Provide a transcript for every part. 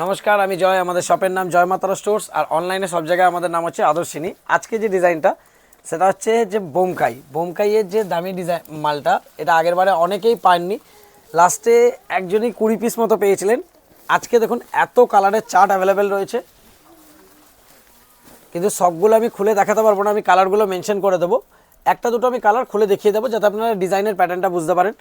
নমস্কার, আমি জয়। আমাদের শপের নাম জয় মাতারা স্টোর্স, আর অনলাইনে সব জায়গায় আমাদের নাম হচ্ছে আদর্শিনী। আজকে যে ডিজাইনটা সেটা হচ্ছে যে বোমকাইয়ের যে দামি ডিজাইন মালটা, এটা আগের বারে অনেকেই পাননি, লাস্টে একজনই 20 পিস মতো পেয়েছিলেন। আজকে দেখুন এত কালারের চার্ট অ্যাভেলেবেল রয়েছে, কিন্তু সবগুলো আমি খুলে দেখাতে পারবো না, আমি কালারগুলো মেনশন করে দেবো। একটা দুটো আমি কালার খুলে দেখিয়ে দেবো যাতে আপনারা ডিজাইনের প্যাটার্নটা বুঝতে পারেন।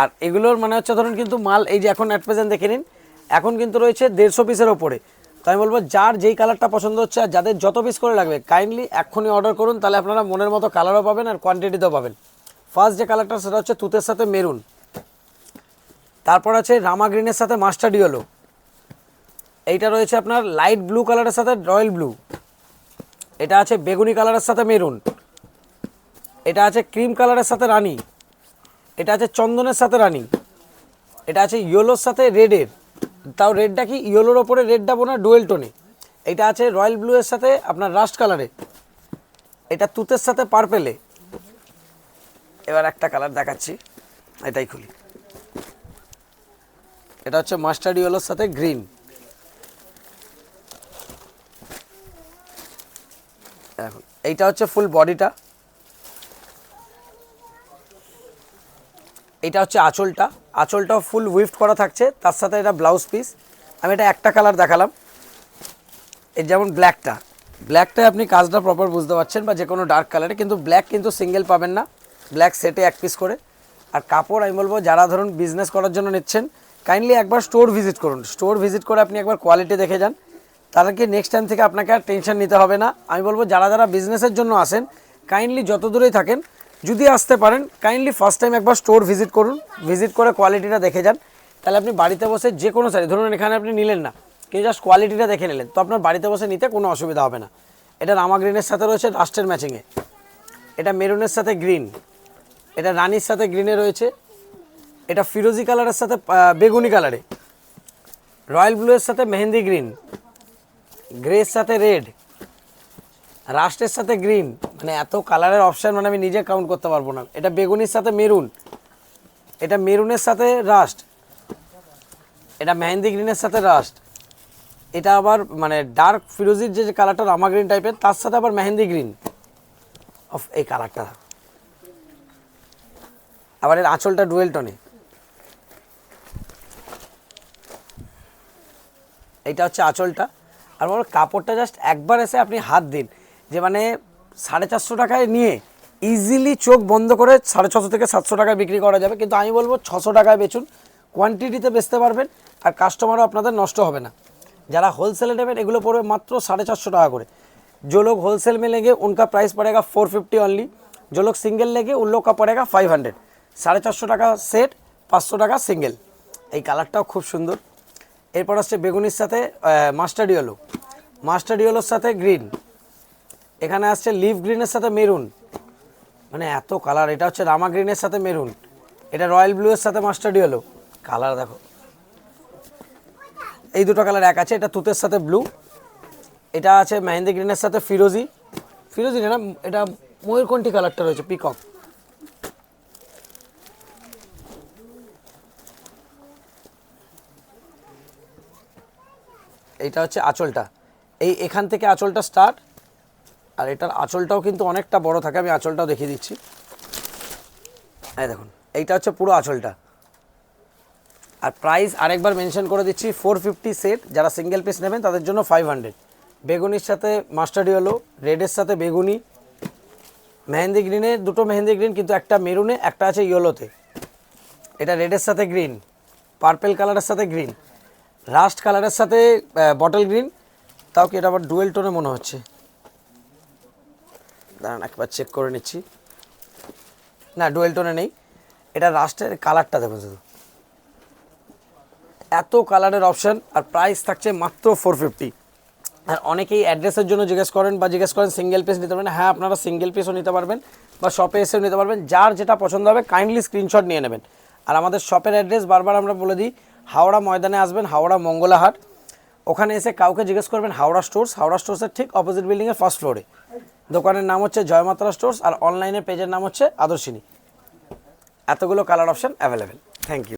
আর এগুলোর মানে হচ্ছে ধরুন কিন্তু মাল এই যে এখন অ্যাট প্রেজেন্ট দেখে নিন, এখন কিন্তু রয়েছে 150 পিসের ওপরে। তো আমি বলবো যার যেই কালারটা পছন্দ হচ্ছে আর যাদের যত পিস করে লাগবে কাইন্ডলি এক্ষুনি অর্ডার করুন, তাহলে আপনারা মনের মতো কালারও পাবেন আর কোয়ান্টিটিতেও পাবেন। ফার্স্ট যে কালারটা সেটা হচ্ছে তুতের সাথে মেরুন, তারপর আছে রামা গ্রিনের সাথে মাস্টার্ড ইয়েলো, এইটা রয়েছে আপনার লাইট ব্লু কালারের সাথে রয়্যাল ব্লু, এটা আছে বেগুনি কালারের সাথে মেরুন, এটা আছে ক্রিম কালারের সাথে রানী, এটা আছে চন্দনের সাথে রানী, এটা আছে ইয়েলোর সাথে রেডের, তাও রেডটা কি ইয়েলোর ওপরে রেডটা বোনা ডুয়েল টোনে, এটা আছে রয়্যাল ব্লু এর সাথে আপনার রাস্ট কালারে, এটা তুতের সাথে পার্পেলে। এবার একটা কালার দেখাচ্ছি, এটাই খুলি, এটা হচ্ছে মাস্টার্ড ইয়েলোর সাথে গ্রিন। এখন এইটা হচ্ছে ফুল বডিটা, এটা হচ্ছে আঁচলটাও ফুল উইফট করা থাকছে, তার সাথে এটা ব্লাউজ পিস। আমি এটা একটা কালার দেখালাম, এই যেমন ব্ল্যাকটায় আপনি কাজটা প্রপার বুঝতে পারছেন, বা যে কোনো ডার্ক কালারে, কিন্তু ব্ল্যাক কিন্তু সিঙ্গেল পাবেন না, ব্ল্যাক সেটে এক পিস করে। আর কাপড় আমি বলবো যারা ধরুন বিজনেস করার জন্য নিচ্ছেন কাইন্ডলি একবার স্টোর ভিজিট করুন, স্টোর ভিজিট করে আপনি একবার কোয়ালিটি দেখে যান, তাহলে কি নেক্সট টাইম থেকে আপনাকে আর টেনশন নিতে হবে না। আমি বলবো যারা যারা বিজনেসের জন্য আসেন কাইন্ডলি যত দূরেই থাকেন যদি আসতে পারেন কাইন্ডলি ফার্স্ট টাইম একবার স্টোর ভিজিট করুন, ভিজিট করে কোয়ালিটিটা দেখে যান, তাহলে আপনি বাড়িতে বসে যে কোনো শাড়ি ধরুন এখানে আপনি নিলেন না, কিন্তু জাস্ট কোয়ালিটিটা দেখে নিলেন, তো আপনার বাড়িতে বসে নিতে কোনো অসুবিধা হবে না। এটা রামা গ্রিনের সাথে রয়েছে রাস্টের ম্যাচিংয়ে, এটা মেরুনের সাথে গ্রিন, এটা রানির সাথে গ্রিনে রয়েছে, এটা ফিরোজি কালারের সাথে বেগুনি কালারে, রয়্যাল ব্লু এর সাথে মেহেন্দি গ্রিন, গ্রের সাথে রেড, রাস্টের সাথে গ্রিন, মানে এত কালারের অপশান মানে আমি নিজে কাউন্ট করতে পারবো না। এটা বেগুনির সাথে মেরুন, এটা মেরুনের সাথে রাস্ট, এটা মেহেন্দি গ্রিনের সাথে রাস্ট, এটা আবার মানে ডার্ক ফিরোজির যে কালারটা রামা গ্রিন টাইপের তার সাথে আবার মেহেন্দি গ্রিন অফ এই কালারটা, আবার এর আঁচলটা ডুয়েল টোনে। এইটা হচ্ছে আঁচলটা। আর বলো কাপড়টা জাস্ট একবার এসে আপনি হাত দিন, যে মানে 450 টাকায় নিয়ে ইজিলি চোখ বন্ধ করে 650 থেকে 700 টাকায় বিক্রি করা যাবে, কিন্তু আমি বলবো 600 টাকায় বেচুন, কোয়ান্টিটিতে বেচতে পারবেন আর কাস্টমারও আপনাদের নষ্ট হবে না। যারা होलसेल নেবেন এগুলো পড়বে মাত্র 450 টাকা করে। जो लोग होलसेल में लेंगे उनका प्राइस पड़ेगा 450 ओनली, जो लोग सिंगल लेंगे उन लोग का पड़ेगा 500। 450 টাকা সেট, 500 টাকা সিঙ্গেল। এই কালারটাও খুব সুন্দর। এরপর আসছে বেগুনির সাথে মাস্টার্ড ইয়েলোর সাথে গ্রিন, এখানে আসছে লিভ গ্রিনের সাথে মেরুন, মানে এত কালার। এটা হচ্ছে রামা গ্রিনের সাথে মেরুন, এটা রয়্যাল ব্লু এর সাথে মাস্টার্ড ইয়েলো, কালার দেখো এই দুটো কালার এক আছে। এটা তুতের সাথে ব্লু, এটা আছে মেহেন্দি গ্রিনের সাথে ফিরোজি না, এটা ময়ূরকণ্ঠী কালারটা রয়েছে পিকক। এইটা হচ্ছে আঁচলটা, এখান থেকে আঁচলটা স্টার্ট, আর এটার আঁচলটাও কিন্তু অনেকটা বড় থাকে, আমি আঁচলটাও দেখিয়ে দিচ্ছি। এই দেখুন এইটা হচ্ছে পুরো আঁচলটা। আর প্রাইস আরেকবার মেনশন করে দিচ্ছি, 450 সেট, যারা সিঙ্গেল পিস নেবেন তাদের জন্য 500। বেগুনির সাথে মাস্টার্ড ইয়েলো, রেডের সাথে বেগুনি, মেহেন্দি গ্রিনে দুটো মেহেন্দি গ্রিন, কিন্তু একটা মেরুনে একটা আছে ইয়েলোতে, এটা রেডের সাথে গ্রিন, পার্পেল কালারের সাথে গ্রিন, রাস্ট কালারের সাথে বটল গ্রিন, তাও কি এটা আবার ডুয়েল টোনে মনে হচ্ছে, দাঁড়ান একবার চেক করে নিচ্ছি, না ডুয়েল টোনে নেই, এটা রাস্টের কালারটা দেখুন শুধু, এত কালারের অপশান, আর প্রাইস থাকছে মাত্র 450। আর অনেকেই অ্যাড্রেসের জন্য জিজ্ঞেস করেন সিঙ্গেল পিস নিতে পারবেন, হ্যাঁ আপনারা সিঙ্গেল পিসও নিতে পারবেন বা শপে এসেও নিতে পারবেন, যার যেটা পছন্দ হবে কাইন্ডলি স্ক্রিনশট নিয়ে নেবেন। আর আমাদের শপের অ্যাড্রেস বারবার আমরা বলে দিই, হাওড়া ময়দানে আসবেন, হাওড়া মঙ্গলাহাট, ওখানে এসে কাউকে জিজ্ঞেস করবেন হাওড়া স্টোর্সের ঠিক অপোজিট বিল্ডিংয়ের ফার্স্ট ফ্লোরে। দোকানের নাম হচ্ছে জয় মাতারা স্টোর্স, আর অনলাইনের পেজের নাম হচ্ছে আদর্শিনী। এতগুলো colour option available. Thank you.